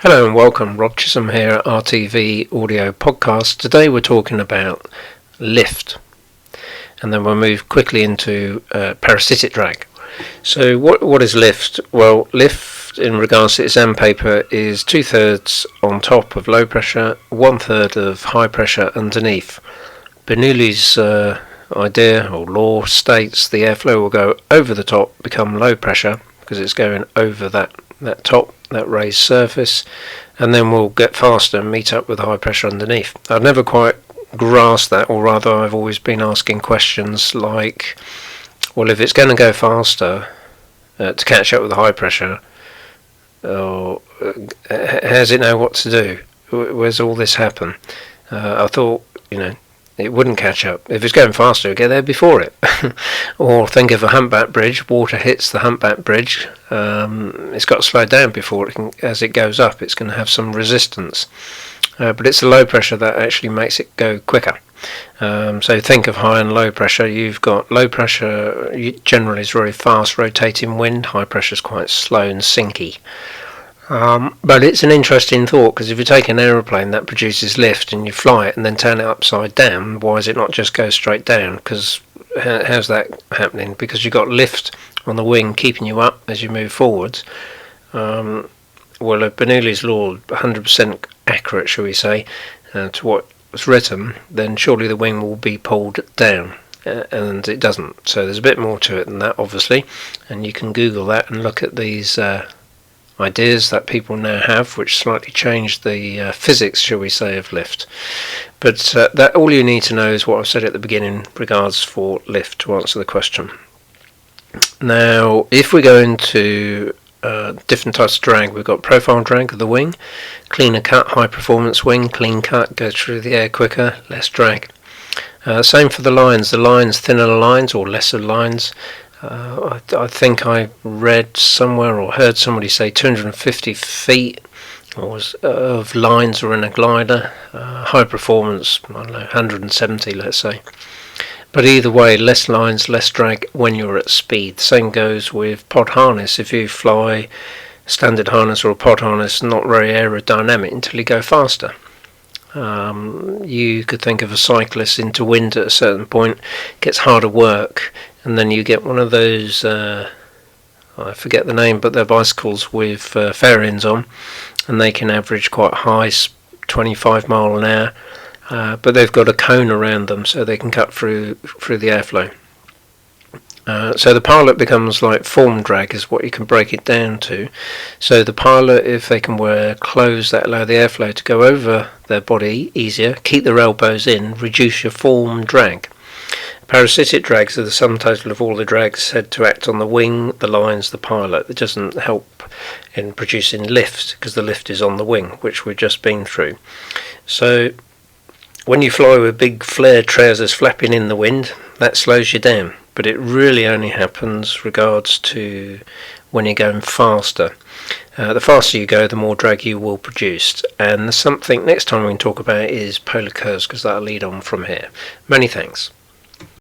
Hello and welcome, Rob Chisholm here at RTV Audio Podcast. Today we're talking about lift, and then we'll move quickly into parasitic drag. So what is lift? Well, lift in regards to exam paper is 2/3 on top of low pressure, 1/3 of high pressure underneath. Bernoulli's idea or law states the airflow will go over the top, become low pressure because it's going over that top, that raised surface, and then we'll get faster and meet up with high pressure underneath. I've never quite grasped that, or rather I've always been asking questions like, well, if it's going to go faster to catch up with the high pressure, how does it know what to do? Where's all this happen? I thought, it wouldn't catch up. If it's going faster, it'll get there before it. Or think of a humpback bridge. Water hits the humpback bridge. It's got to slow down before it can, as it goes up. It's going to have some resistance. But it's the low pressure that actually makes it go quicker. So think of high and low pressure. You've got low pressure generally is very fast rotating wind. High pressure is quite slow and sinky. But it's an interesting thought, because if you take an aeroplane that produces lift and you fly it and then turn it upside down, why is it not just go straight down? Because how's that happening? Because you've got lift on the wing keeping you up as you move forwards. Well, if Bernoulli's law 100% accurate, shall we say, to what was written, then surely the wing will be pulled down. And it doesn't. So there's a bit more to it than that, obviously. And you can Google that and look at these ideas that people now have, which slightly change the physics, shall we say, of lift. But that all you need to know is what I said at the beginning regards for lift, to answer the question. Now, if we go into different types of drag, we've got profile drag of the wing, cleaner cut, high performance wing, clean cut, goes through the air quicker, less drag. Same for the lines, thinner lines or lesser lines. I think I read somewhere or heard somebody say 250 feet of lines are in a glider. High performance, 170, let's say. But either way, less lines, less drag when you're at speed. Same goes with pod harness. If you fly standard harness or a pod harness, not very aerodynamic until you go faster. You could think of a cyclist into wind at a certain point, gets harder work, and then you get one of those, I forget the name, but they're bicycles with fairings on, and they can average quite high, 25 mile an hour, but they've got a cone around them so they can cut through the airflow. So the pilot becomes like form drag is what you can break it down to. So the pilot, if they can wear clothes that allow the airflow to go over their body easier, keep their elbows in, reduce your form drag. Parasitic drags are the sum total of all the drags said to act on the wing, the lines, the pilot. It doesn't help in producing lift because the lift is on the wing, which we've just been through. So when you fly with big flared trousers flapping in the wind, that slows you down. But it really only happens regards to when you're going faster. The faster you go, the more drag you will produce. And something next time we can talk about is polar curves, because that'll lead on from here. Many thanks.